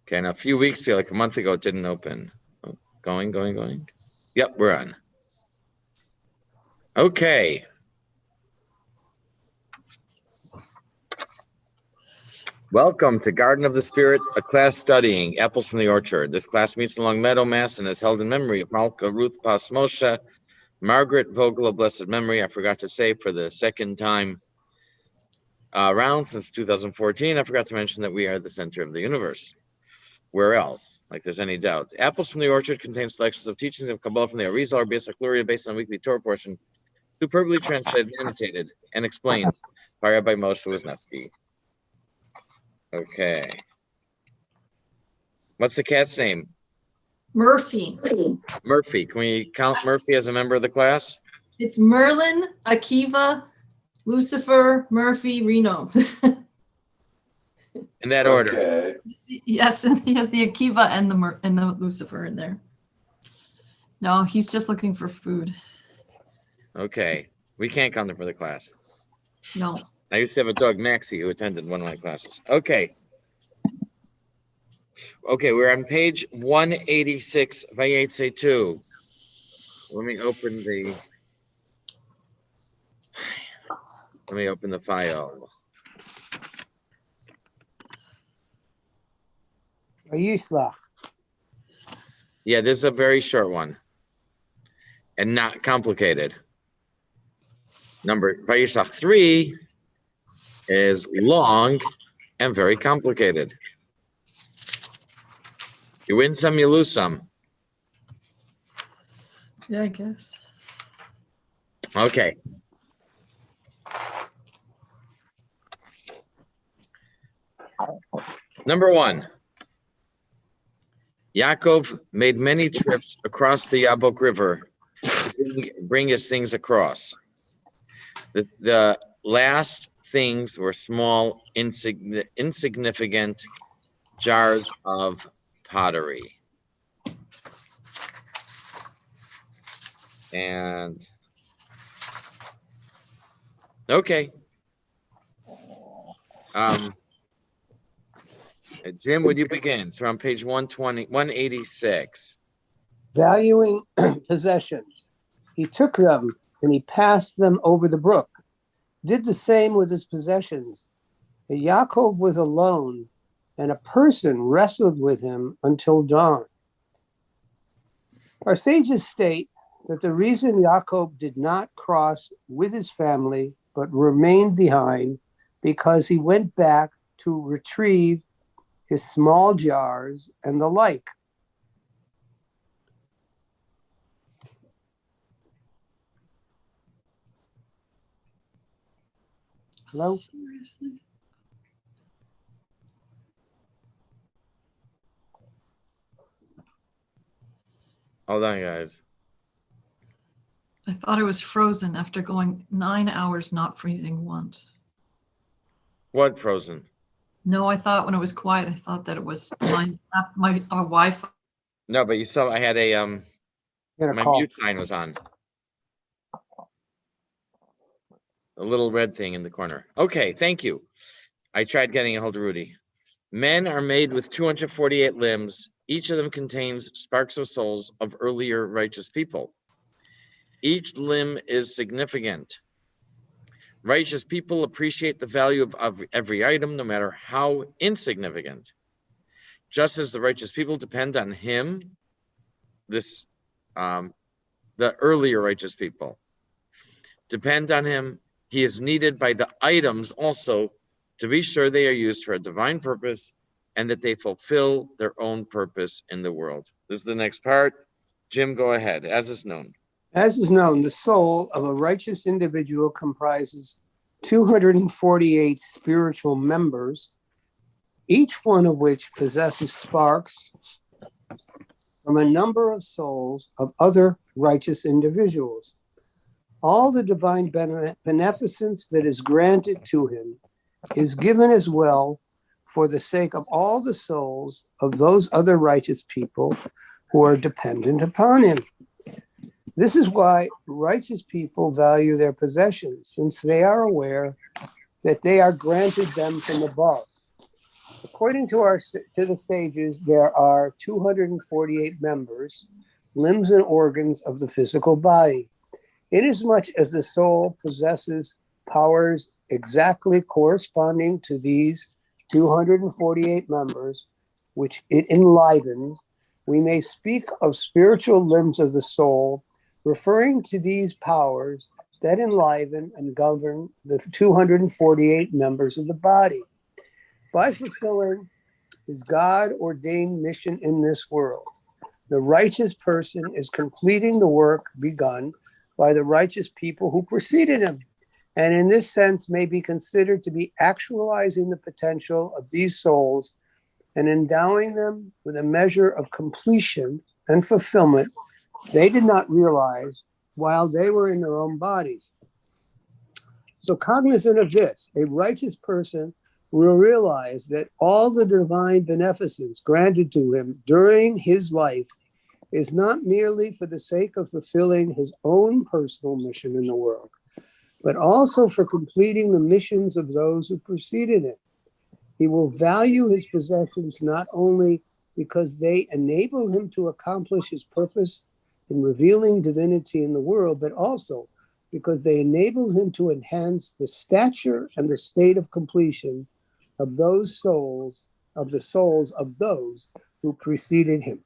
Okay, now a few weeks ago, like a month ago, it didn't open. Oh, going. Yep, we're on. Okay. Welcome to Garden of the Spirit, a class studying apples from the orchard. This class meets along Meadow, Mass, and is held in memory of Malka Ruth Pas Moshe, Margaret Vogel of blessed memory. I forgot to say for the second time around since 2014, I forgot to mention that we are the center of the universe. Where else? Like there's any doubt. Apples from the Orchard contains selections of teachings of Kabbalah from the Arizal or Beis HaKluria based on a weekly Torah portion, superbly translated, annotated, and explained by Rabbi Moshe Wisniewski. Okay. What's the cat's name? Murphy. Murphy. Can we count Murphy as a member of the class? It's Merlin, Akiva, Lucifer, Murphy, Reno. In that order. Yes, and he has the Akiva and the Lucifer in there. No, he's just looking for food. Okay. We can't count him for the class. No. I used to have a dog, Maxie, who attended one of my classes. Okay. Okay, we're on page 186, Vayetze 2. Let me open the file. Vayishlach. Yeah, this is a very short one and not complicated. Vayishlach 3 is long and very complicated. You win some, you lose some. Yeah, I guess. Okay. Number 1. Yaakov made many trips across the Yabok River to bring his things across. The last things were small, insignificant jars of pottery. And okay. Jim, would you begin? So on page 186. Valuing possessions. He took them and he passed them over the brook. Did the same with his possessions. And Yaakov was alone, and a person wrestled with him until dawn. Our sages state that the reason Yaakov did not cross with his family, but remained behind, because he went back to retrieve his small jars and the like. Hello? Seriously? Hold on, guys. I thought it was frozen after going 9 hours not freezing once. What frozen? No, I thought when it was quiet, I thought that it was my Wi-Fi. No, but you saw I had my call. mute sign was on. A little red thing in the corner. Okay, thank you. I tried getting a hold of Rudy. Men are made with 248 limbs. Each of them contains sparks of souls of earlier righteous people. Each limb is significant. Righteous people appreciate the value of every item, no matter how insignificant. Just as the righteous people depend on him, the earlier righteous people depend on him, he is needed by the items also to be sure they are used for a divine purpose and that they fulfill their own purpose in the world. This is the next part. Jim, go ahead. As is known. As is known, the soul of a righteous individual comprises 248 spiritual members, each one of which possesses sparks from a number of souls of other righteous individuals. All the divine beneficence that is granted to him is given as well for the sake of all the souls of those other righteous people who are dependent upon him. This is why righteous people value their possessions, since they are aware that they are granted them from above. According to the sages, there are 248 members, limbs and organs of the physical body. Inasmuch as the soul possesses powers exactly corresponding to these 248 members, which it enlivens, we may speak of spiritual limbs of the soul, referring to these powers that enliven and govern the 248 members of the body. By fulfilling his God-ordained mission in this world, the righteous person is completing the work begun by the righteous people who preceded him, and in this sense may be considered to be actualizing the potential of these souls and endowing them with a measure of completion and fulfillment they did not realize while they were in their own bodies. So cognizant of this, a righteous person will realize that all the divine beneficence granted to him during his life is not merely for the sake of fulfilling his own personal mission in the world, but also for completing the missions of those who preceded him. He will value his possessions not only because they enable him to accomplish his purpose in revealing divinity in the world, but also because they enable him to enhance the stature and the state of completion of those souls, of the souls of those who preceded him.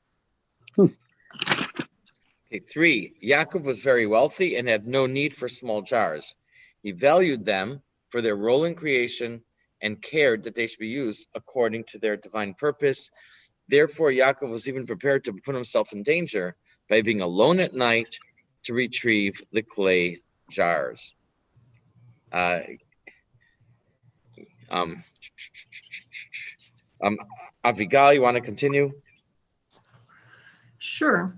Okay, 3, Yaakov was very wealthy and had no need for small jars. He valued them for their role in creation and cared that they should be used according to their divine purpose. Therefore, Yaakov was even prepared to put himself in danger by being alone at night to retrieve the clay jars. Avigal, you want to continue? Sure.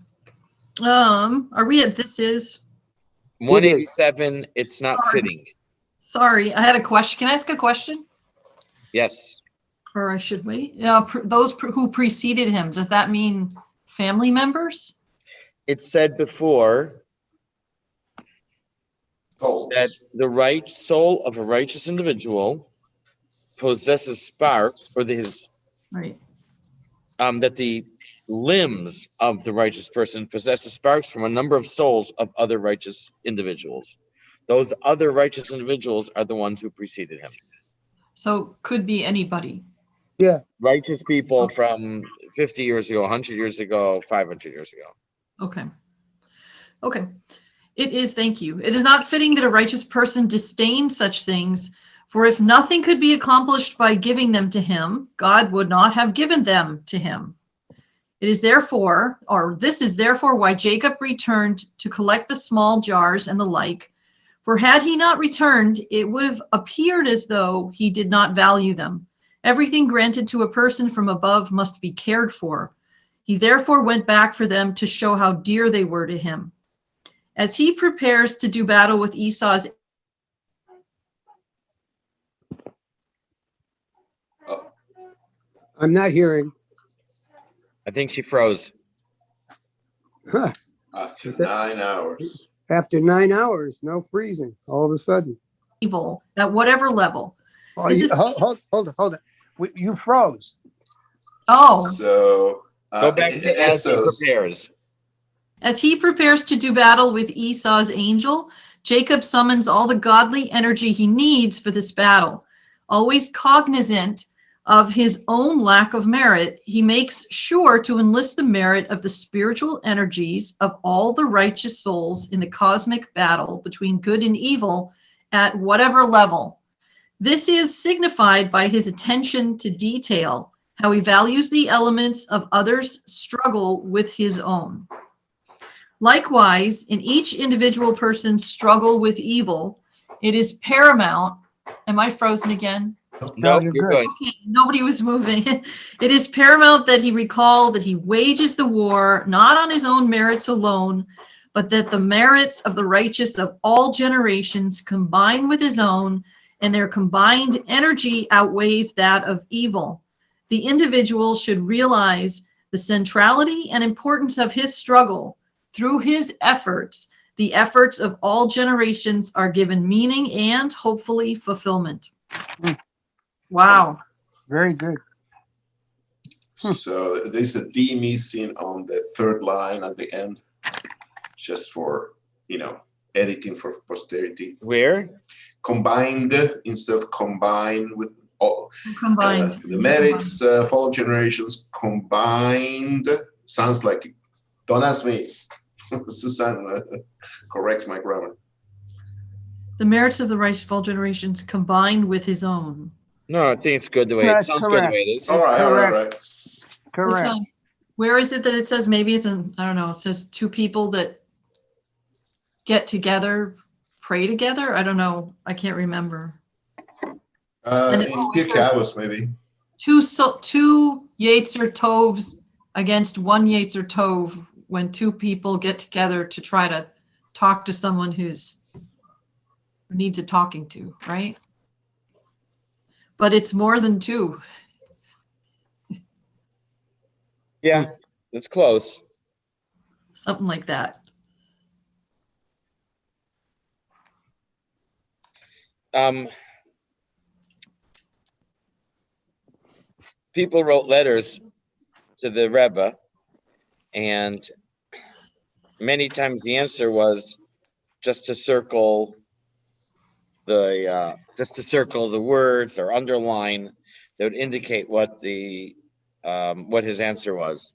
Are we at this is? 187, it's not fitting. Sorry, I had a question. Can I ask a question? Yes. Or I should wait. Those who preceded him, does that mean family members? It said before that the right soul of a righteous individual possesses sparks, or right. That the limbs of the righteous person possesses sparks from a number of souls of other righteous individuals. Those other righteous individuals are the ones who preceded him. So could be anybody. Yeah. Righteous people from 50 years ago, 100 years ago, 500 years ago. Okay. Okay. It is, thank you. It is not fitting that a righteous person disdain such things, for if nothing could be accomplished by giving them to him, God would not have given them to him. This is therefore why Jacob returned to collect the small jars and the like, for had he not returned, it would have appeared as though he did not value them. Everything granted to a person from above must be cared for. He therefore went back for them to show how dear they were to him. As he prepares to do battle with Esau's I'm not hearing. I think she froze. Huh. After 9 hours. After 9 hours, no freezing, all of a sudden. evil at whatever level. Oh, hold on. You froze. Oh. So go back to as he prepares. As he prepares to do battle with Esau's angel, Jacob summons all the godly energy he needs for this battle. Always cognizant of his own lack of merit, he makes sure to enlist the merit of the spiritual energies of all the righteous souls in the cosmic battle between good and evil at whatever level. This is signified by his attention to detail, how he values the elements of others' struggle with his own. Likewise, in each individual person's struggle with evil, it is paramount. Am I frozen again? No, you're good. Okay, nobody was moving. It is paramount that he recall that he wages the war not on his own merits alone, but that the merits of the righteous of all generations combine with his own, and their combined energy outweighs that of evil. The individual should realize the centrality and importance of his struggle. Through his efforts, the efforts of all generations are given meaning and hopefully fulfillment. Wow. Very good. So there's a D missing on the third line at the end, just for, editing for posterity. Where? Combined instead of combined with all. Combined. The merits, follow generations combined. Sounds like, don't ask me. Susan corrects my grammar. The merits of the rightful generations combined with his own. No, I think it's good the way That's it sounds. correct. Good the way it is. All right, correct. It's, Correct. where is it that it says, maybe it's in, I don't know, it says two people that get together, pray together? I don't know. I can't remember. And it In always Pirkei says Avos, maybe. two Yetzer Tovs against one Yetzer Tov when two people get together to try to talk to someone who needs a talking to, right? But it's more than two. Yeah, it's close. Something like that. People wrote letters to the Rebbe, and many times the answer was just to circle the words or underline that would indicate what his answer was.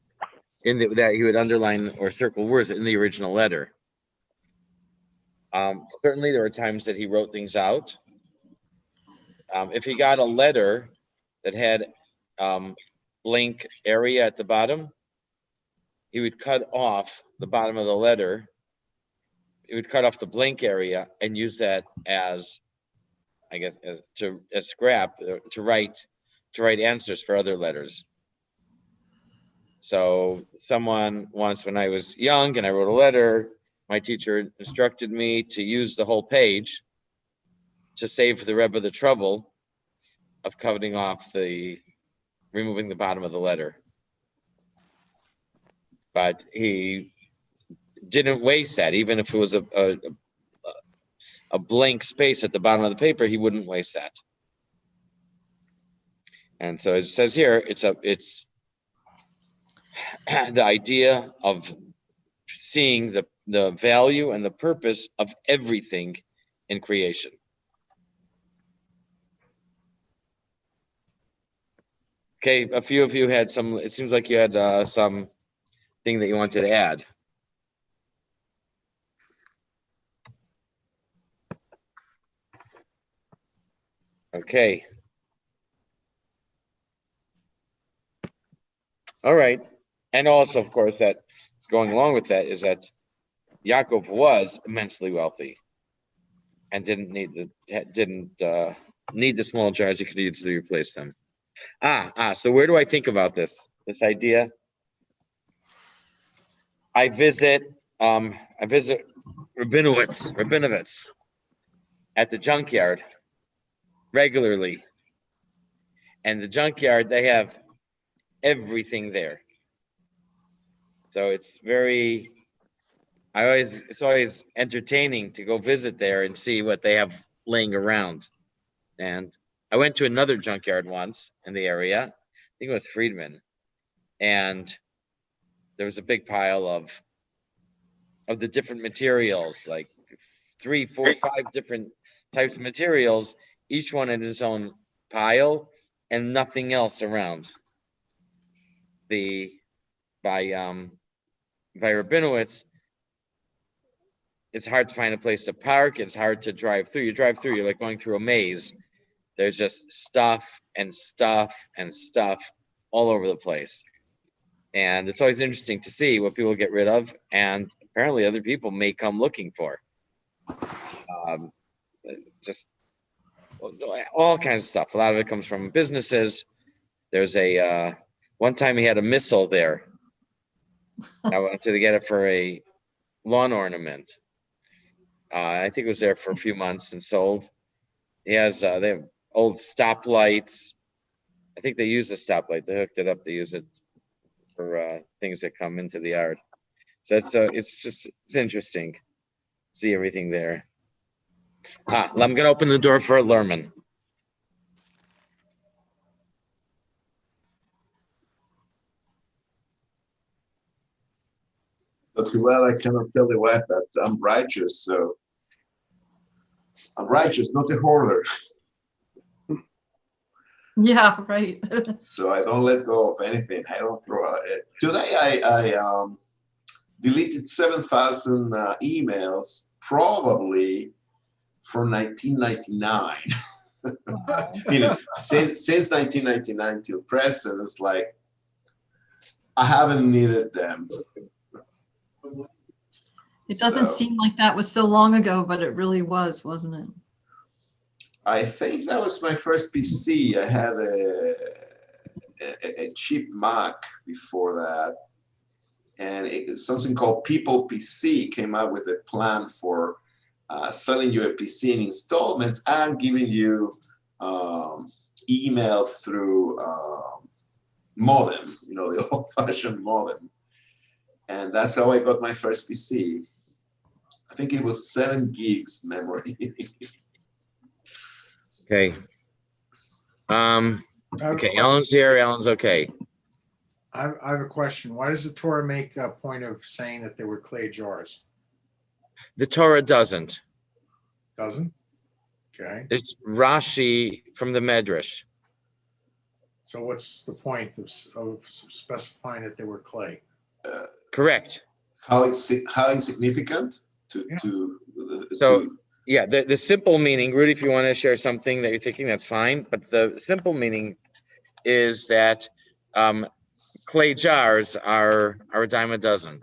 That he would underline or circle words in the original letter. Certainly, there were times that he wrote things out. If he got a letter that had blank area at the bottom, he would cut off the bottom of the letter. He would cut off the blank area and use that as, I guess, as scrap to write answers for other letters. So someone once, when I was young and I wrote a letter, my teacher instructed me to use the whole page to save the Rebbe the trouble of removing the bottom of the letter. But he didn't waste that. Even if it was a blank space at the bottom of the paper, he wouldn't waste that. And so it says here, it's the idea of seeing the value and the purpose of everything in creation. Okay, a few of you had some, it seems like you had some thing that you wanted to add. Okay. All right. And also, of course, that going along with that is that Yaakov was immensely wealthy and didn't need the small jars. He could easily replace them. So where do I think about this idea? I visit Rabinowitz at the junkyard regularly. And the junkyard, they have everything there. So it's always entertaining to go visit there and see what they have laying around. And I went to another junkyard once in the area. I think it was Friedman. And there was a big pile of the different materials, like 3, 4, 5 different types of materials, each one in its own pile and nothing else around. By Rabinowitz, it's hard to find a place to park. It's hard to drive through. You drive through, you're like going through a maze. There's just stuff and stuff and stuff all over the place. And it's always interesting to see what people get rid of. And apparently other people may come looking for. Just all kinds of stuff. A lot of it comes from businesses. There's one time he had a missile there. I wanted to get it for a lawn ornament. I think it was there for a few months and sold. They have old stoplights. I think they use the stoplight. They hooked it up. They use it for things that come into the yard. So it's interesting to see everything there. I'm going to open the door for Lerman. But too bad I cannot tell the wife that I'm righteous. So I'm righteous, not a hoarder. Yeah, right. So I don't let go of anything. I don't throw it. Today I deleted 7,000 emails, probably from 1999. You know, since 1999 till present, it's like I haven't needed them. It doesn't So, seem like that was so long ago, but it really was, wasn't it? I think that was my first PC. I had a cheap Mac before that, and something called People PC came out with a plan for selling you a PC in installments and giving you email through modem, you know, the old-fashioned modem. And that's how I got my first PC. I think it was 7 gigs memory. Okay. Okay, Alan's here. Alan's okay. I have a question. Why does the Torah make a point of saying that they were clay jars? The Torah doesn't. Doesn't? Okay. It's Rashi from the Medrash. So what's the point of specifying that they were clay? Correct. How insignificant Yeah, the simple meaning, Rudy, if you want to share something that you're thinking, that's fine. But the simple meaning is that clay jars are a dime a dozen.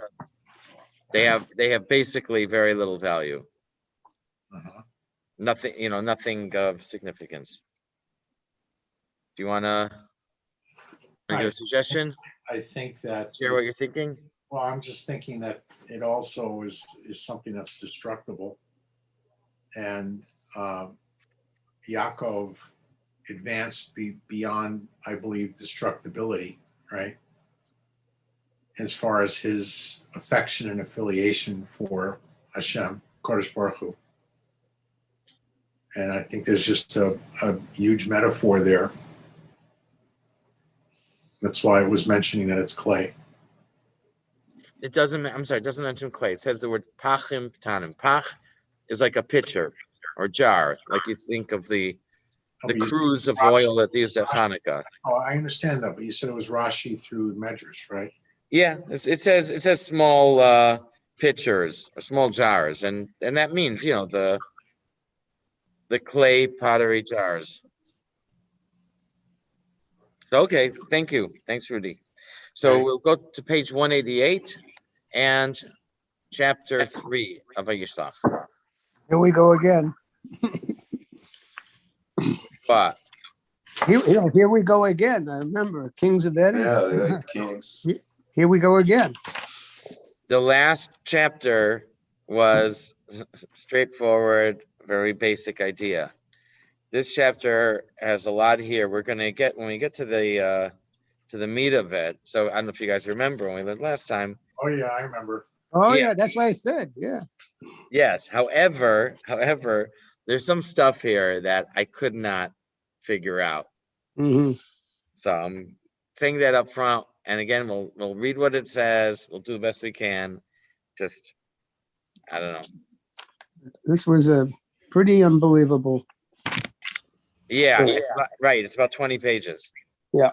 They have basically very little value. Nothing, nothing of significance. Do you want to give a suggestion? I think that Share what you're thinking. Well, I'm just thinking that it also is something that's destructible, and Yaakov advanced beyond, I believe, destructibility, right? As far as his affection and affiliation for Hashem, Kodesh Baruch Hu. And I think there's just a huge metaphor there. That's why I was mentioning that it's clay. It doesn't mention clay. It says the word pachim tanim. Pach is like a pitcher or jar, like you think of the cruise of oil that they use at Hanukkah. Oh, I understand that, but you said it was Rashi through Medrash, right? Yeah, it says small pitchers or small jars, and that means the clay pottery jars. So, okay, thank you. Thanks, Rudy. So we'll go to page 188 and chapter 3 of Vayishlach. Here we go again. But here we go again. I remember Kings of Edom. Yeah, the Kings. Here we go again. The last chapter was straightforward, very basic idea. This chapter has a lot here. We're going to get, when we get to the meat of it. So I don't know if you guys remember when we went last time. Oh yeah, I remember. Oh yeah, that's what I said. Yeah. Yes. However, there's some stuff here that I could not figure out. Mm-hmm. So I'm saying that up front. And again, we'll read what it says. We'll do the best we can. Just, I don't know. This was a pretty unbelievable. Yeah, it's about, right. It's about 20 pages. Yeah.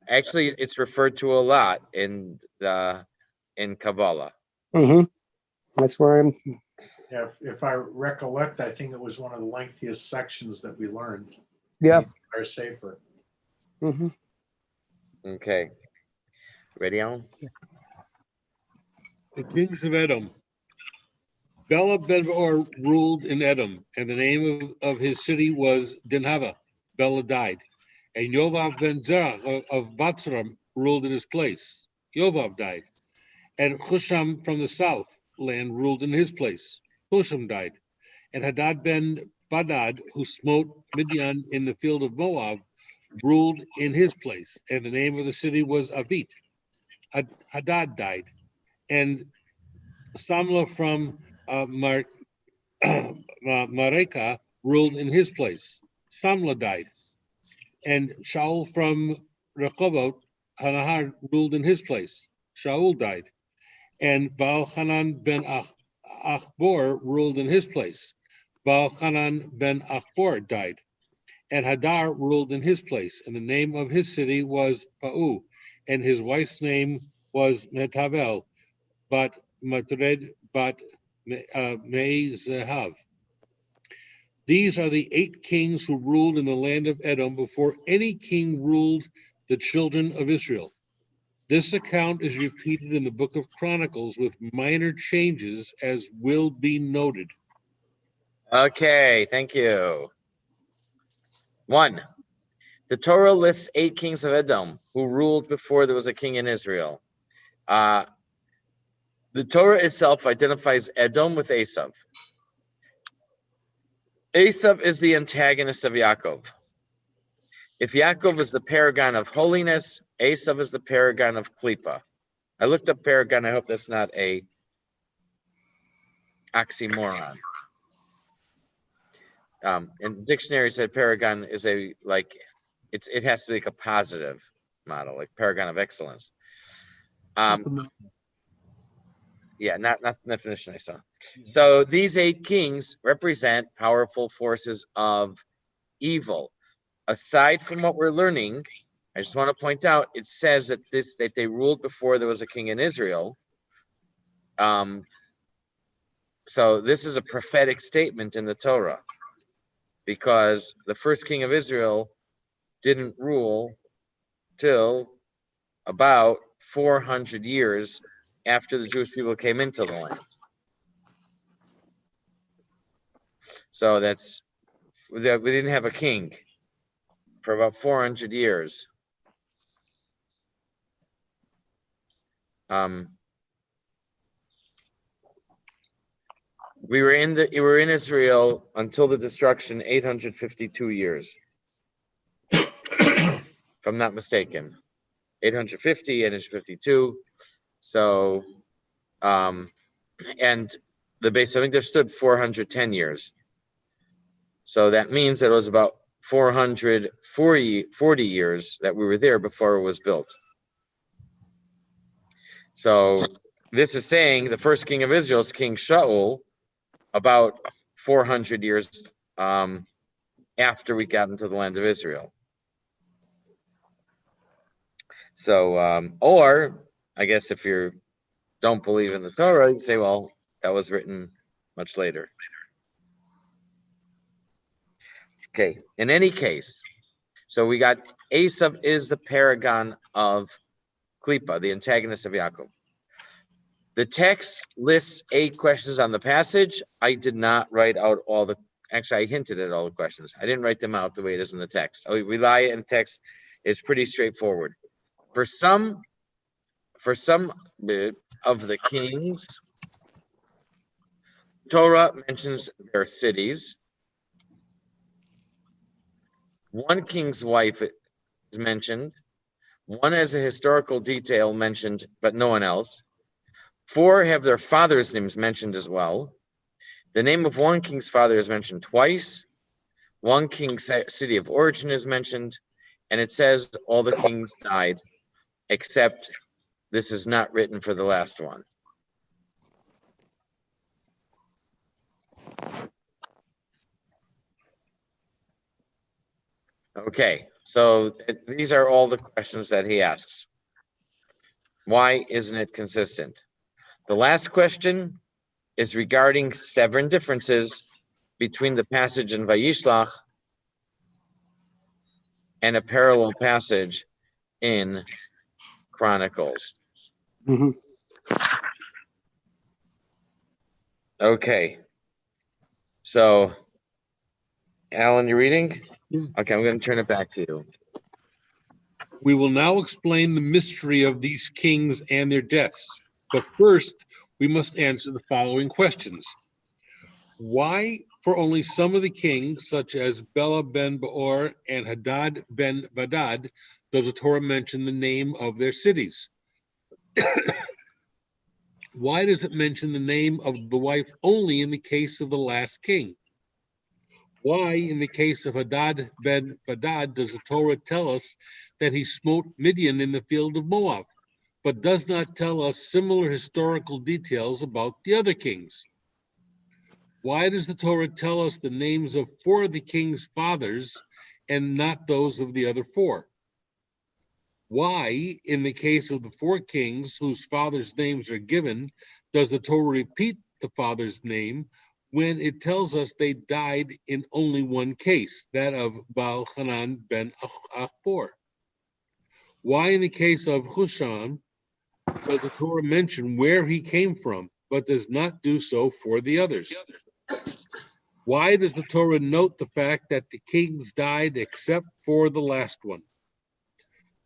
Actually, it's referred to a lot in Kabbalah. Mm-hmm. That's where I'm. Yeah, if I recollect, I think it was one of the lengthiest sections that we learned. Yeah. Our Sefer. Mm-hmm. Okay. Ready, Alan? The kings of Edom. Bela ben-Beor ruled in Edom, and the name of his city was Dinhava. Bela died. And Yovav ben Zerah of Batzram ruled in his place. Yovav died. And Husham from the south land ruled in his place. Husham died. And Hadad ben Badad, who smote Midian in the field of Moab, ruled in his place. And the name of the city was Avit. Hadad died. And Samlah from Mareka ruled in his place. Samlah died. And Shaul from Rehoboth Hanahar ruled in his place. Shaul died. And Baal-Hanan ben Achbor ruled in his place. Baal-Hanan ben Achbor died. And Hadar ruled in his place. And the name of his city was Pa'u. And his wife's name was Metavel, but Matred, but Mezahav. These are the 8 kings who ruled in the land of Edom before any king ruled the children of Israel. This account is repeated in the book of Chronicles with minor changes, as will be noted. Okay, thank you. 1. The Torah lists 8 kings of Edom who ruled before there was a king in Israel. The Torah itself identifies Edom with Esav. Esav is the antagonist of Yaakov. If Yaakov is the paragon of holiness, Esav is the paragon of klipa. I looked up paragon. I hope that's not a oxymoron. In the dictionary said paragon is it has to be like a positive model, like paragon of excellence. Yeah, not the definition I saw. So these 8 kings represent powerful forces of evil. Aside from what we're learning, I just want to point out, it says that they ruled before there was a king in Israel. So this is a prophetic statement in the Torah, because the first king of Israel didn't rule till about 400 years after the Jewish people came into the land. So we didn't have a king for about 400 years. We were in Israel until the destruction 852 years, if I'm not mistaken. 850, 852. So, and the base, I think there stood 410 years. So that means that it was about 440 years that we were there before it was built. So this is saying the first king of Israel is King Shaul, about 400 years after we got into the land of Israel. So, or I guess if you don't believe in the Torah, you say, well, that was written much later. Okay, in any case, so we got Esav is the paragon of Klipa, the antagonist of Yaakov. The text lists 8 questions on the passage. I did not write out actually I hinted at all the questions. I didn't write them out the way it is in the text. Rely on text is pretty straightforward. For some of the kings, Torah mentions their cities. One king's wife is mentioned. One has a historical detail mentioned, but no one else. 4 have their father's names mentioned as well. The name of one king's father is mentioned twice. One king's city of origin is mentioned, and it says all the kings died, except this is not written for the last one. Okay, so these are all the questions that he asks. Why isn't it consistent? The last question is regarding 7 differences between the passage in Vayishlach and a parallel passage in Chronicles. Mm-hmm. Okay. So, Alan, you reading? Okay, I'm going to turn it back to you. We will now explain the mystery of these kings and their deaths. But first, we must answer the following questions. Why, for only some of the kings, such as Bela ben Beor and Hadad ben Badad, does the Torah mention the name of their cities? Why does it mention the name of the wife only in the case of the last king? Why, in the case of Hadad ben Badad, does the Torah tell us that he smote Midian in the field of Moab, but does not tell us similar historical details about the other kings? Why does the Torah tell us the names of 4 of the king's fathers and not those of the other 4? Why, in the case of the 4 kings whose fathers' names are given, does the Torah repeat the father's name when it tells us they died in only one case, that of Baal Hanan ben Achbor? Why, in the case of Husham, does the Torah mention where he came from, but does not do so for the others? Why does the Torah note the fact that the kings died except for the last one?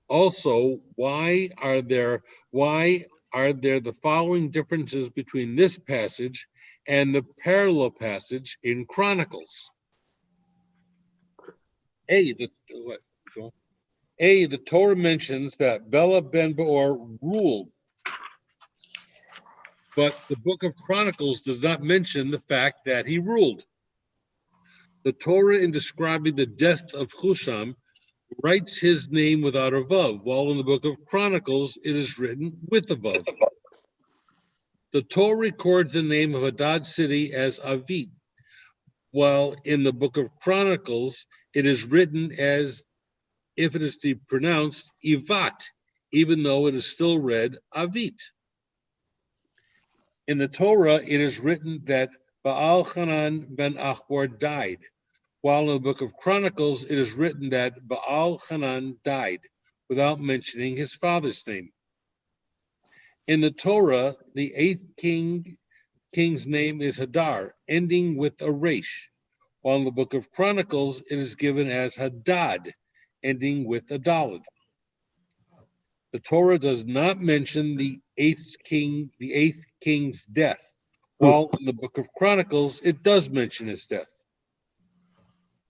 Also, why are there the following differences between this passage and the parallel passage in Chronicles? The Torah mentions that Bela ben Beor ruled, but the book of Chronicles does not mention the fact that he ruled. The Torah, in describing the death of Husham, writes his name without a vav, while in the book of Chronicles it is written with a vav. The Torah records the name of Hadad's city as Avit, while in the book of Chronicles it is written as if it is to be pronounced Ivat, even though it is still read Avit. In the Torah, it is written that Baal Hanan ben Achbor died, while in the book of Chronicles, it is written that Baal Hanan died, without mentioning his father's name. In the Torah, the 8th king's name is Hadar, ending with a resh, while in the book of Chronicles, it is given as Hadad, ending with a daled. The Torah does not mention the 8th king's death, while in the book of Chronicles, it does mention his death.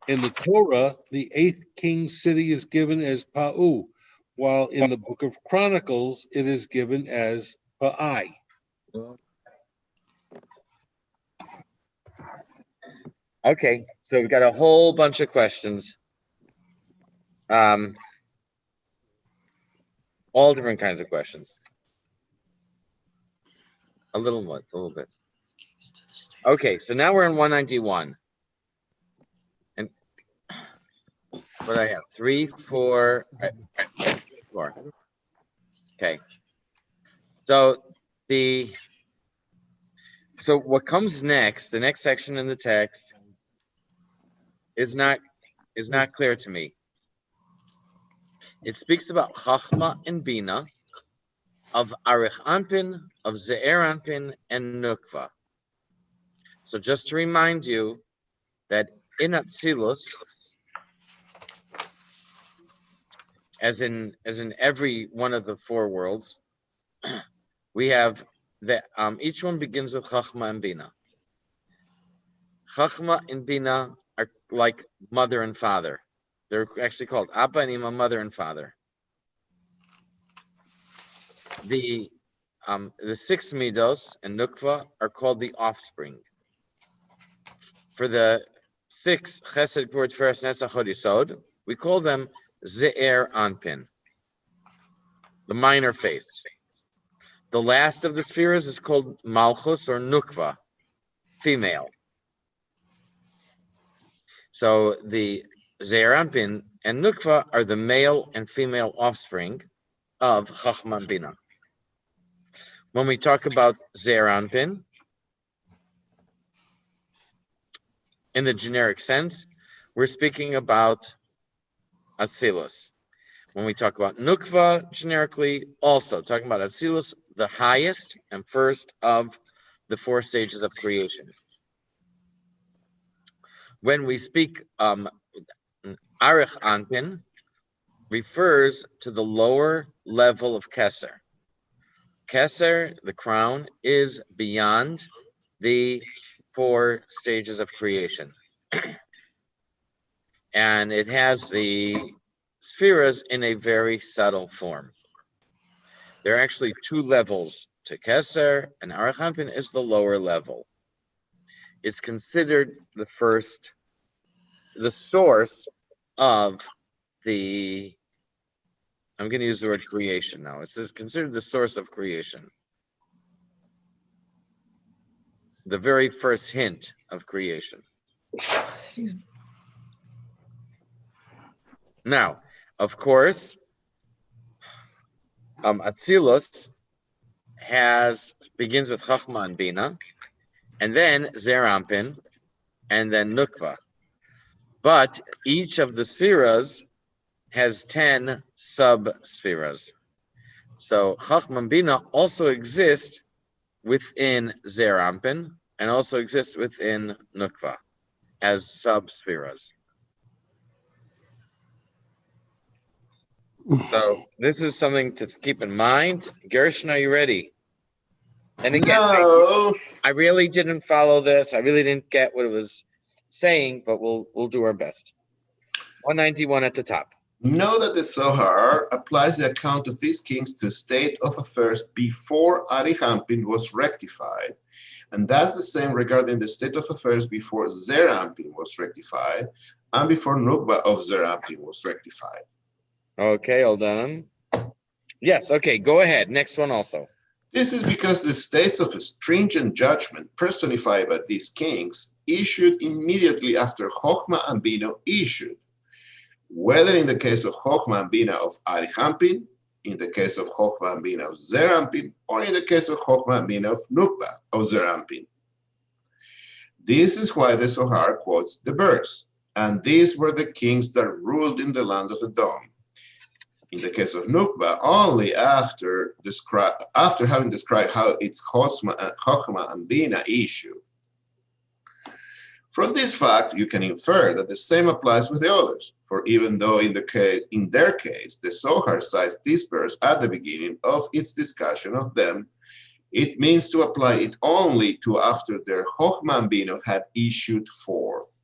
In the Torah, the 8th king's city is given as Pa'u, while in the book of Chronicles, it is given as Pa'ai. Okay, so we've got a whole bunch of questions. All different kinds of questions. A little bit. Okay, so now we're in 191. And what do I have? 3, 4. Okay. So what comes next, the next section in the text, is not clear to me. It speaks about Chachma and Bina, of Arich Anpin, of Ze'er Anpin, and Nukva. So just to remind you that in Atzilus, as in every one of the 4 worlds, we have that each one begins with Chachma and Bina. Chachma and Bina are like mother and father. They're actually called Abba and Ima, mother and father. The 6 Midos and Nukva are called the offspring. For the 6 Chesed, Gvur, Tiferes, Netzach, Hod, Yesod, we call them Ze'er Anpin, the minor face. The last of the spheres is called Malchus or Nukva, female. So the Ze'er Anpin and Nukva are the male and female offspring of Chachma and Bina. When we talk about Ze'er Anpin, in the generic sense, we're speaking about Atzilus. When we talk about Nukva generically, also talking about Atzilus, the highest and first of the 4 stages of creation. When we speak Arich Anpin, refers to the lower level of Keser. Keser, the crown, is beyond the 4 stages of creation. And it has the spheres in a very subtle form. There are actually 2 levels to Keser, and Arich Anpin is the lower level. It's considered the first the source of the, I'm going to use the word creation now. It's considered the source of creation. The very first hint of creation. Now, of course, Atzilus begins with Chachma and Bina, and then Zer Anpin, and then Nukva. But each of the spheras has 10 sub-spheras. So Chachma and Bina also exist within Zer Anpin and also exist within Nukva as sub-spheras. So this is something to keep in mind. Gershon, are you ready? And again, No. I really didn't follow this. I really didn't get what it was saying, but we'll do our best. 191 at the top. Know that the Zohar applies the account of these kings to state of affairs before Arihampin was rectified, and that's the same regarding the state of affairs before Zer Anpin was rectified and before Nukba of Zer Anpin was rectified. Okay, hold on. Yes, okay, go ahead. Next one also. This is because the states of stringent judgment personified by these kings issued immediately after Chokhmah and Bina issued, whether in the case of Chokhmah and Bina of Arihampin, in the case of Chokhmah and Bina of Zer Anpin, or in the case of Chokhmah and Bina of Nukba of Zer Anpin. This is why the Zohar quotes the verse, and these were the kings that ruled in the land of Edom. In the case of Nukba, only after having described how its Chokhmah and Bina issue. From this fact, you can infer that the same applies with the others, for even though in their case, the Zohar cites this verse at the beginning of its discussion of them, it means to apply it only to after their Chokhmah and Bina had issued forth.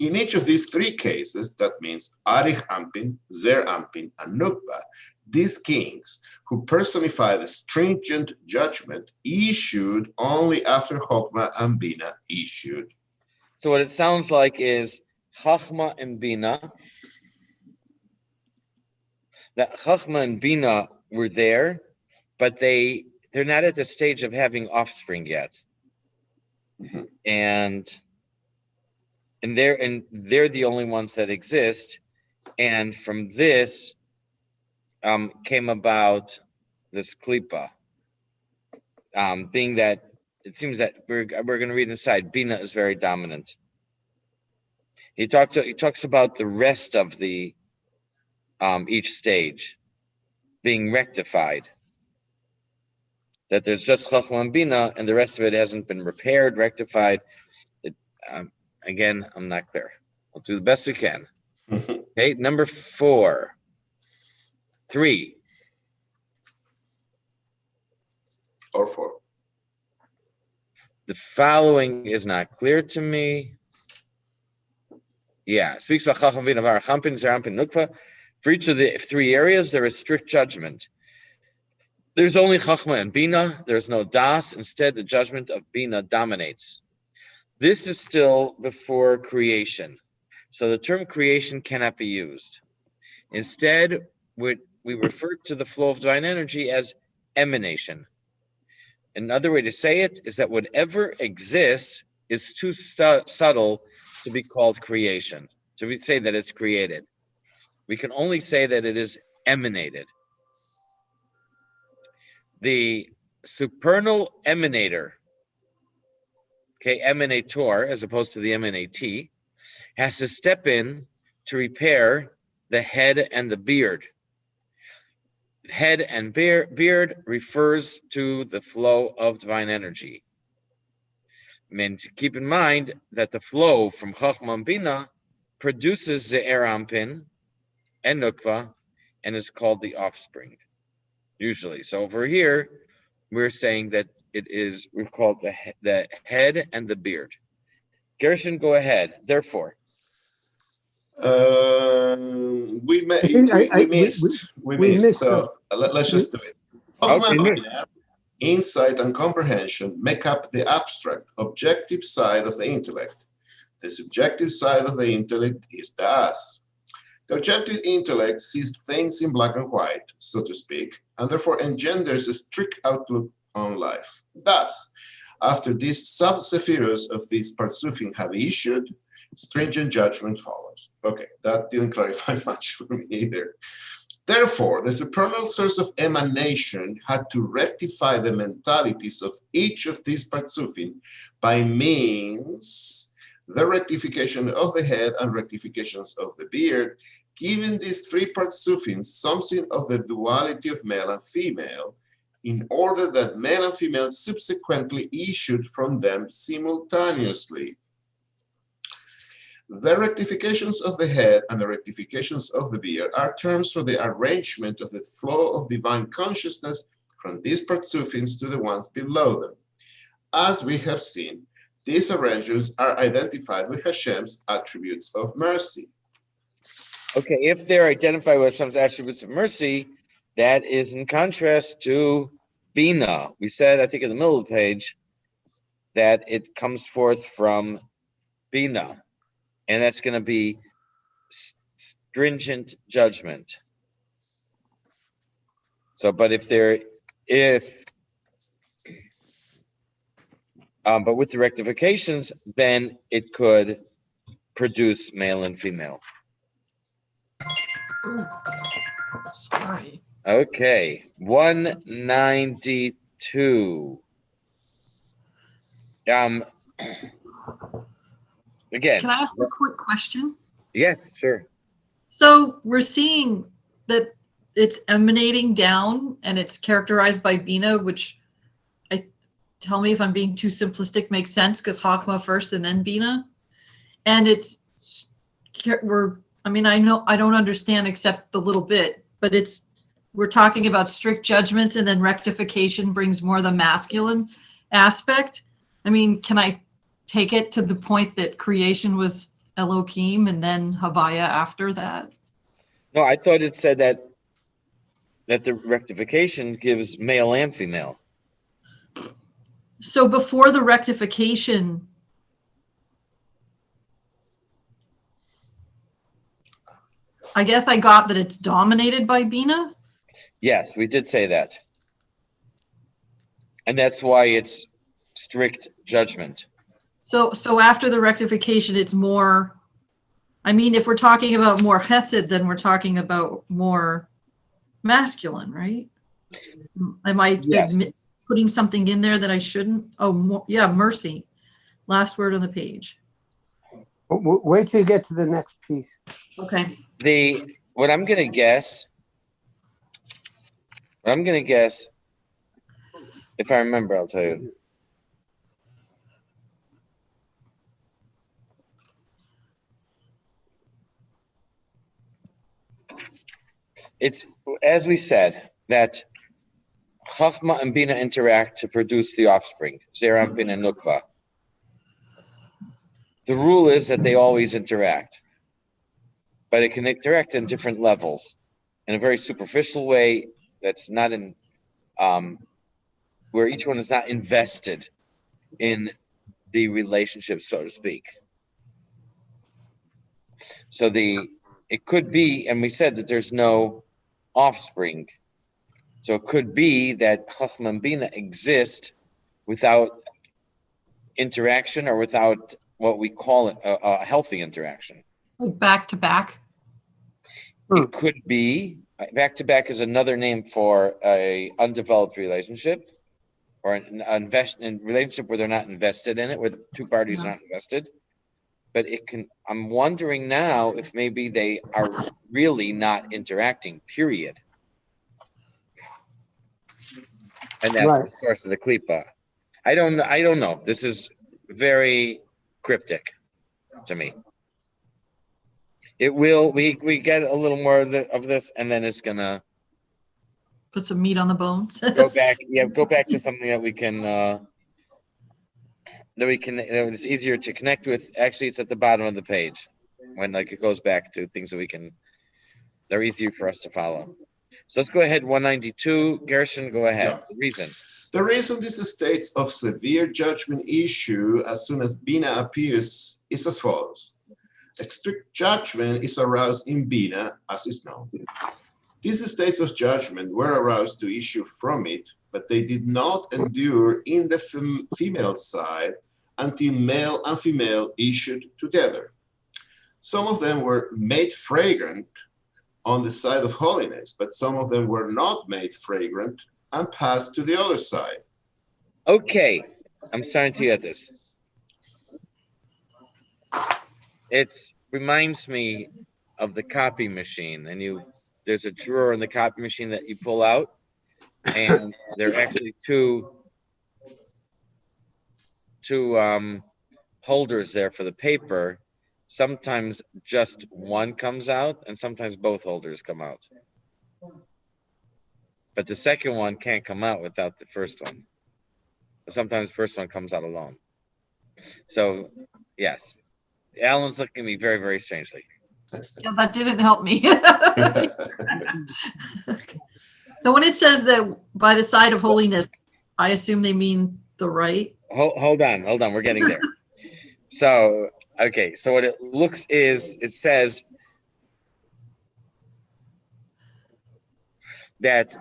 In each of these three cases, that means Arich Anpin, Zer Anpin, and Nukba, these kings who personify the stringent judgment issued only after Chokhmah and Bina issued. So what it sounds like is Chachma and Bina, that Chachma and Bina were there, but they're not at the stage of having offspring yet. Mm-hmm. And they're the only ones that exist. And from this came about this klipa, being that it seems that we're going to read inside. Bina is very dominant. He talks about the rest of the each stage being rectified. That there's just Chachma and Bina, and the rest of it hasn't been repaired, rectified. Again, I'm not clear. We'll do the best we can. Okay, number 3. Or 4. The following is not clear to me. Yeah, speaks about Chacham Bina Var Champin, Zer Anpin, Nukva. For each of the 3 areas, there is strict judgment. There's only Chachma and Bina. There's no Das. Instead, the judgment of Bina dominates. This is still before creation. So the term creation cannot be used. Instead, we refer to the flow of divine energy as emanation. Another way to say it is that whatever exists is too subtle to be called creation. So we say that it's created. We can only say that it is emanated. The supernal emanator, okay, emanator as opposed to the emanatee, has to step in to repair the head and the beard. Head and beard refers to the flow of divine energy. I mean, keep in mind that the flow from Chachma and Bina produces Ze'er Anpin and Nukva and is called the offspring, usually. So over here, we're saying that we're called the head and the beard. Gershon, go ahead. Therefore. We missed. So let's just do it. Okay. Insight and comprehension make up the abstract, objective side of the intellect. The subjective side of the intellect is the us. The objective intellect sees things in black and white, so to speak, and therefore engenders a strict outlook on life. Thus, after these sub-sephirahs of these Parsufim have issued, stringent judgment follows. Okay, that didn't clarify much for me either. Therefore, the supernal source of emanation had to rectify the mentalities of each of these Parsufim by means the rectification of the head and rectifications of the beard, giving these three Parsufim something of the duality of male and female, in order that male and female subsequently issued from them simultaneously. The rectifications of the head and the rectifications of the beard are terms for the arrangement of the flow of divine consciousness from these Partsufins to the ones below them. As we have seen, these arrangements are identified with Hashem's attributes of mercy. Okay, if they're identified with Hashem's attributes of mercy, that is in contrast to Bina. We said, I think in the middle of the page, that it comes forth from Bina. And that's going to be stringent judgment. So, but but with the rectifications, then it could produce male and female. Ooh, sorry. Okay, 192. Again. Can I ask a quick question? Yes, sure. So we're seeing that it's emanating down and it's characterized by Bina, which tell me if I'm being too simplistic, makes sense because Chachma first and then Bina. And I know I don't understand except the little bit, but we're talking about strict judgments and then rectification brings more the masculine aspect. I mean, can I take it to the point that creation was Elohim and then Havaya after that? No, I thought it said that the rectification gives male and female. So before the rectification, I guess I got that it's dominated by Bina? Yes, we did say that. And that's why it's strict judgment. So after the rectification, it's more, I mean, if we're talking about more chesed, then we're talking about more masculine, right? Am I putting something in there that I shouldn't? Oh, yeah, mercy. Last word on the page. Wait till you get to the next piece. Okay. What I'm going to guess, if I remember, I'll tell you. It's, as we said, that Chachma and Bina interact to produce the offspring, Zera, Bina, and Nukva. The rule is that they always interact, but it can interact in different levels, in a very superficial way that's not in, where each one is not invested in the relationship, so to speak. So it could be, and we said that there's no offspring. So it could be that Chachma and Bina exist without interaction or without what we call a healthy interaction. Like back to back? It could be, back to back is another name for a undeveloped relationship or an relationship where they're not invested in it, where the two parties are not invested. But I'm wondering now if maybe they are really not interacting, period. And that's right. The source of the klipa. I don't know. This is very cryptic to me. It will, we get a little more of this, and then it's gonna put some meat on the bones. go back to something that we can it's easier to connect with. Actually, it's at the bottom of the page when it goes back to things that they're easier for us to follow. So let's go ahead. 192, Gershon, go ahead. Yeah. Reason. The reason these states of severe judgment issue as soon as Bina appears is as follows. A strict judgment is aroused in Bina, as is known. These states of judgment were aroused to issue from it, but they did not endure in the female side until male and female issued together. Some of them were made fragrant on the side of holiness, but some of them were not made fragrant and passed to the other side. Okay, I'm starting to get this. It reminds me of the copy machine, and there's a drawer in the copy machine that you pull out, and there are actually two holders there for the paper. Sometimes just one comes out, and sometimes both holders come out. But the second one can't come out without the first one. Sometimes the first one comes out alone. So, yes. Alan's looking at me very, very strangely. Yeah, that didn't help me. So when it says that by the side of holiness, I assume they mean the right. Hold on. We're getting there. So, okay. So what it looks is, it says that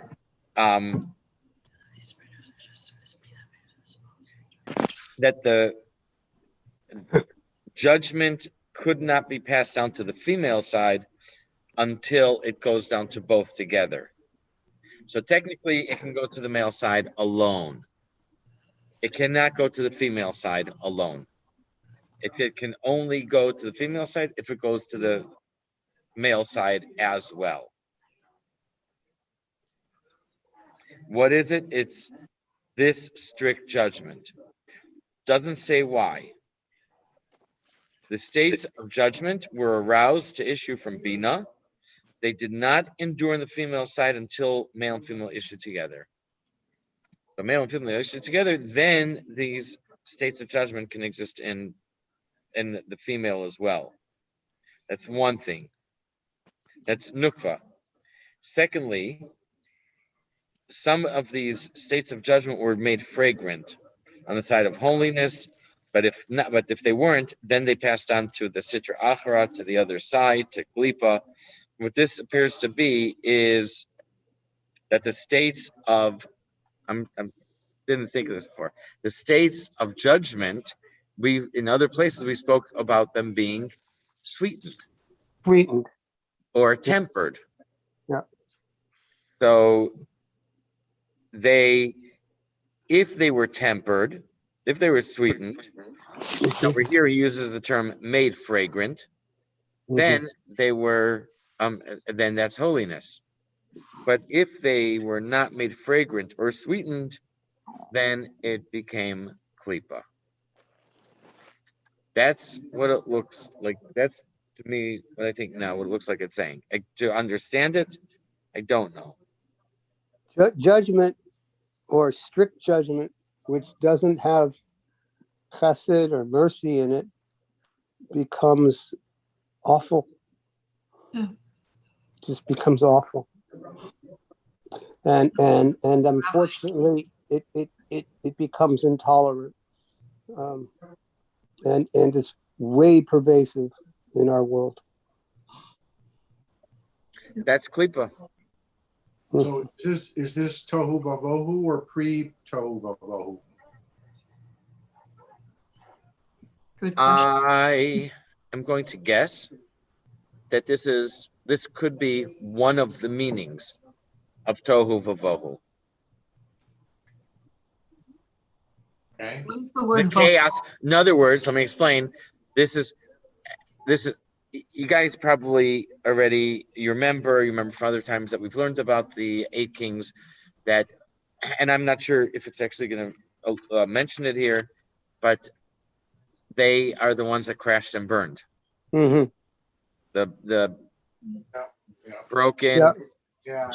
that the judgment could not be passed down to the female side until it goes down to both together. So technically, it can go to the male side alone. It cannot go to the female side alone. It can only go to the female side if it goes to the male side as well. What is it? It's this strict judgment. Doesn't say why. The states of judgment were aroused to issue from Bina. They did not endure on the female side until male and female issued together. But male and female issued together, then these states of judgment can exist in the female as well. That's one thing. That's nukva. Secondly, some of these states of judgment were made fragrant on the side of holiness, but if they weren't, then they passed on to the sitra achara, to the other side, to klipa. What this appears to be is that the states of, didn't think of this before, the states of judgment, in other places we spoke about them being sweetened or tempered. Yeah. So if they were tempered, if they were sweetened, over here he uses the term made fragrant, then they were, then that's holiness. But if they were not made fragrant or sweetened, then it became klipa. That's what it looks like. That's, to me, what I think now, what it looks like it's saying. To understand it, I don't know. Judgment or strict judgment, which doesn't have chesed or mercy in it, becomes awful. Just becomes awful. And unfortunately, it becomes intolerant. And it's way pervasive in our world. That's klipa. So is this tohu vavohu or pre-tohu vavohu? Good question. I am going to guess that this could be one of the meanings of tohu vavohu. What is the The word chaos. In other words, let me explain. This is you guys probably already you remember from other times that we've learned about the 8 kings, that, and I'm not sure if it's actually going to mention it here, but they are the ones that crashed and burned. Mm-hmm. The broken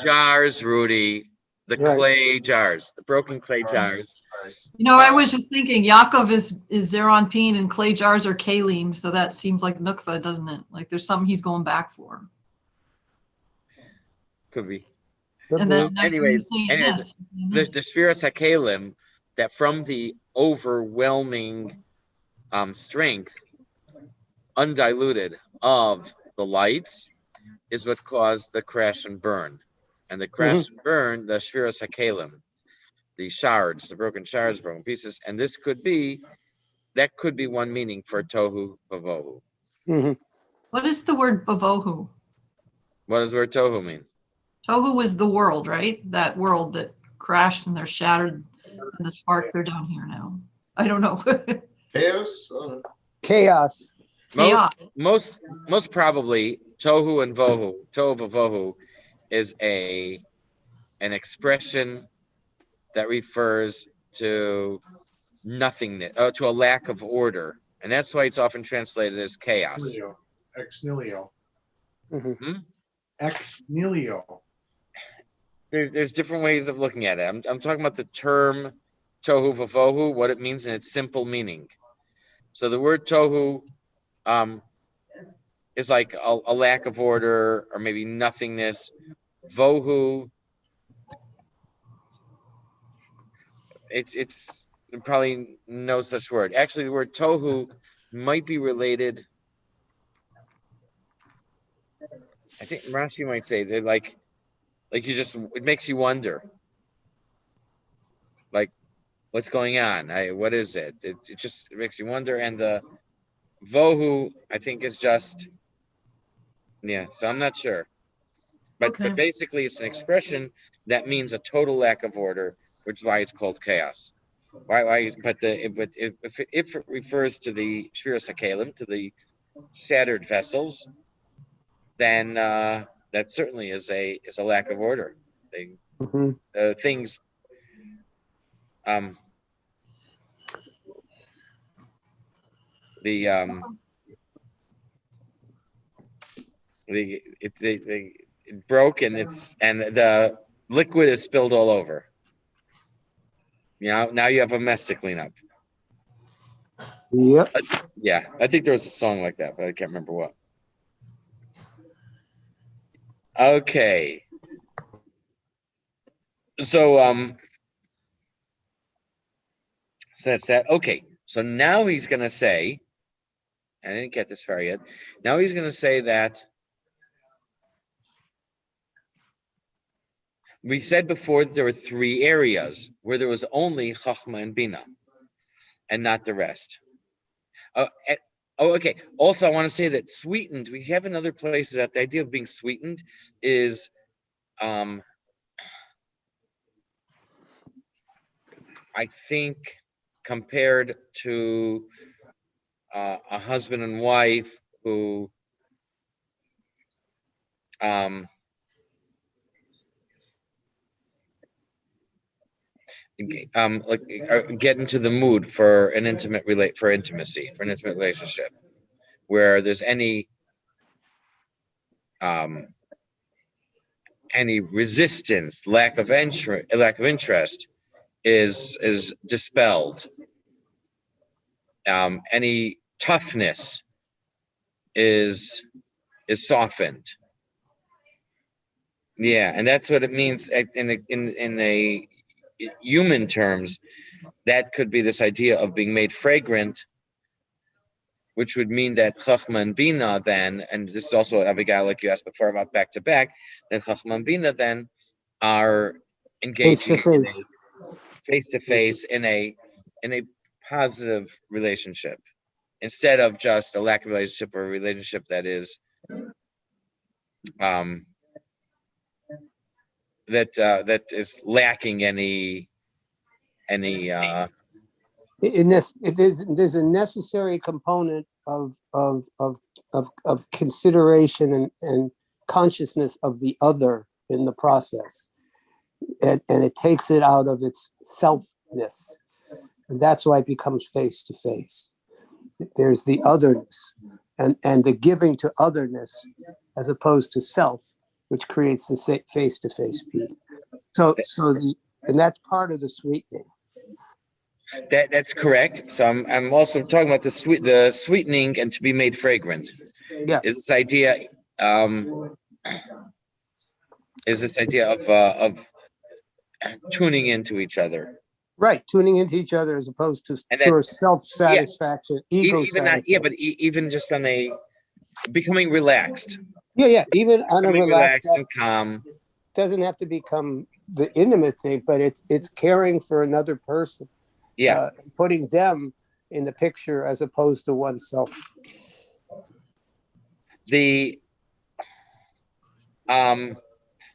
jars, Rudy, the clay jars, the broken clay jars. You know, I was just thinking Yaakov is Zeranpin and clay jars are kalim, so that seems like nukva, doesn't it? Like there's something he's going back for. Could be. And then now you're anyways, saying this. the Spheres HaKalim, that from the overwhelming strength, undiluted, of the lights, is what caused the crash and burn. And the crash and burn, the Spheres HaKalim, the shards, the broken shards, broken pieces. And that could be one meaning for Tohu Vavohu. What is the word bavohu? What does the word Tohu mean? Tohu is the world, right? That world that crashed and they're shattered and the sparks are down here now. I don't know. Chaos? Chaos. Most probably Tohu and Vohu, Tohu Vavohu, is an expression that refers to nothingness, to a lack of order. And that's why it's often translated as chaos. Ex nihilo. Hmm? Ex nihilo. There's different ways of looking at it. I'm talking about the term tohu vavohu, what it means in its simple meaning. So the word tohu is like a lack of order or maybe nothingness. Vohu, it's probably no such word. Actually, the word tohu might be related. I think Rashi might say they're like it makes you wonder, like what's going on? What is it? It just makes you wonder. And the vohu, I think, is just so I'm not sure, but basically it's an expression that means a total lack of order, which is why it's called chaos. Why? But if it refers to the Shviras HaKalim, to the shattered vessels, then that certainly is a lack of order. Things it broke and the liquid is spilled all over. Now you have a mess to clean up. Yep. I think there was a song like that, but I can't remember what. Okay. So that's that. Okay. So now he's going to say, I didn't get this far yet. Now he's going to say that we said before that there were 3 areas where there was only Chachma and Bina and not the rest. Okay. Also, I want to say that sweetened, we have in other places that the idea of being sweetened is I think compared to a husband and wife who get into the mood for an intimate intimacy, for an intimate relationship, where there's any resistance, lack of interest is dispelled. Any toughness is softened. Yeah, and that's what it means in a human terms. That could be this idea of being made fragrant, which would mean that Chachma and Bina then, and this is also Abigail, like you asked before about back to back, that Chachma and Bina then are engaging face to face in a positive relationship, instead of just a lack of relationship or a relationship that is that is lacking any there's a necessary component of consideration and consciousness of the other in the process, and it takes it out of its selfness, and that's why it becomes face to face. There's the otherness and the giving to otherness as opposed to self, which creates the face to face piece. And that's part of the sweetening. That's correct. So I'm also talking about the sweetening and to be made fragrant. Yeah, is this idea. is this idea of tuning into each other. Right, tuning into each other as opposed to And pure that's- self-satisfaction, ego Even not, satisfaction. but even just on a becoming relaxed, Yeah, even on a becoming relaxed, relaxed and calm. doesn't have to become the intimate thing, but it's caring for another person, Yeah. putting them in the picture as opposed to oneself.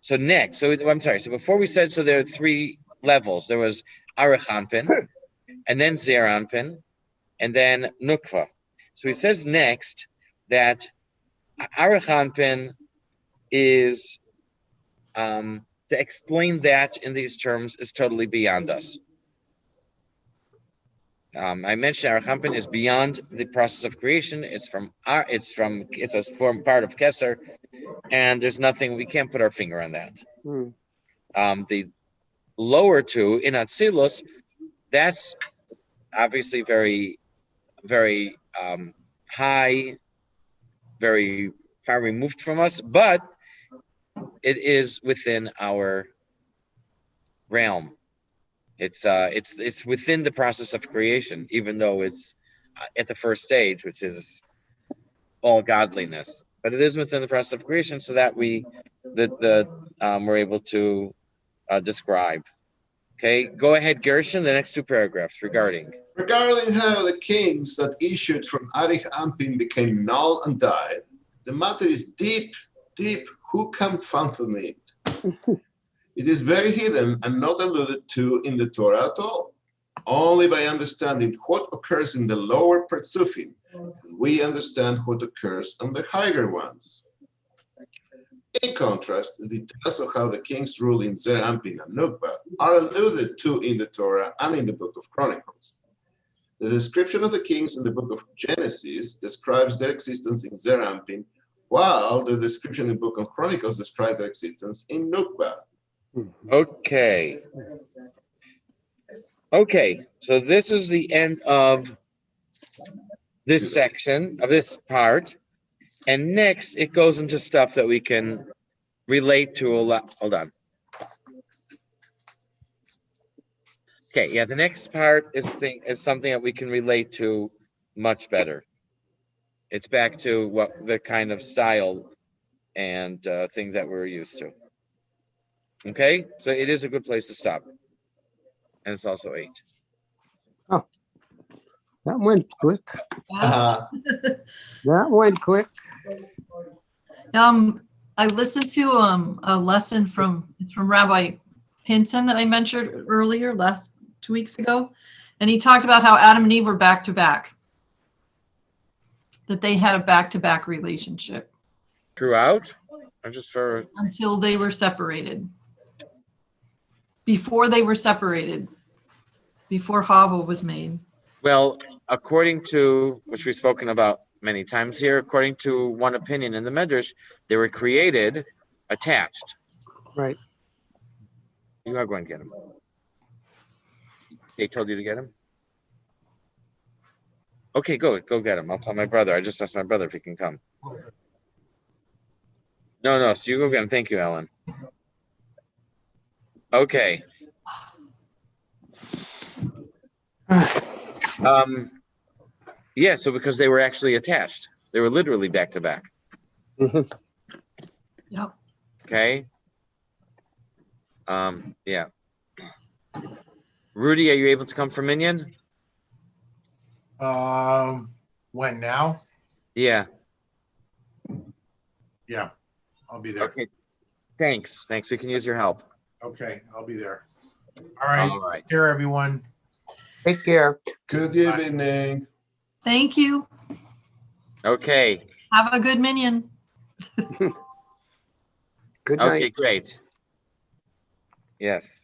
So next, I'm sorry. So before we said, so there are 3 levels. There was Arachanpin, and then Zeranpin, and then Nukva. So he says next that Arachanpin is to explain that in these terms is totally beyond us. I mentioned Arachanpin is beyond the process of creation. It's a part of Kesser, and there's nothing, we can't put our finger on that. The lower 2 in Atzilus, that's obviously very, very high, very far removed from us, but it is within our realm. It's within the process of creation, even though it's at the first stage, which is all godliness. But it is within the process of creation, so that we're able to describe. Okay, go ahead, Gershon. The next 2 paragraphs regarding how the kings that issued from Arich Ampin became null and died, the matter is deep, deep. Who can fathom it? It is very hidden and not alluded to in the Torah at all. Only by understanding what occurs in the lower Partsufim, we understand what occurs on the higher ones. In contrast, the details of how the kings rule in Zer Ampin and Nukba are alluded to in the Torah and in the Book of Chronicles. The description of the kings in the Book of Genesis describes their existence in Zer Ampin, while the description in the Book of Chronicles describes their existence in Nukba. Okay. So this is the end of this section, of this part. And next, it goes into stuff that we can relate to a lot. Hold on. Okay, yeah, the next part is something that we can relate to much better. It's back to what the kind of style and thing that we're used to. Okay, so it is a good place to stop. And it's also 8. Oh, that went quick. Fast. That went quick. I listened to a lesson from Rabbi Pinson that I mentioned earlier, 2 weeks ago, and he talked about how Adam and Eve were back to back, that they had a back-to-back relationship Throughout, or just for until they were separated. Before they were separated, before Chava was made. Well, according to, which we've spoken about many times here, according to one opinion in the Medrash, they were created attached. Right. You are going to get him. They told you to get him? Okay, go get him. I'll tell my brother. I just asked my brother if he can come. No, so you go get him. Thank you, Ellen. Okay. Yeah, so because they were actually attached. They were literally back to back. Mhm. Yep. Okay. Yeah. Rudy, are you able to come for Minyan? When now? Yeah. Yeah, I'll be there. Okay. Thanks. We can use your help. Okay, I'll be there. All right. All right. Take care, everyone. Take care. Good evening. Thank you. Okay. Have a good minion. Good night. Okay, great. Yes.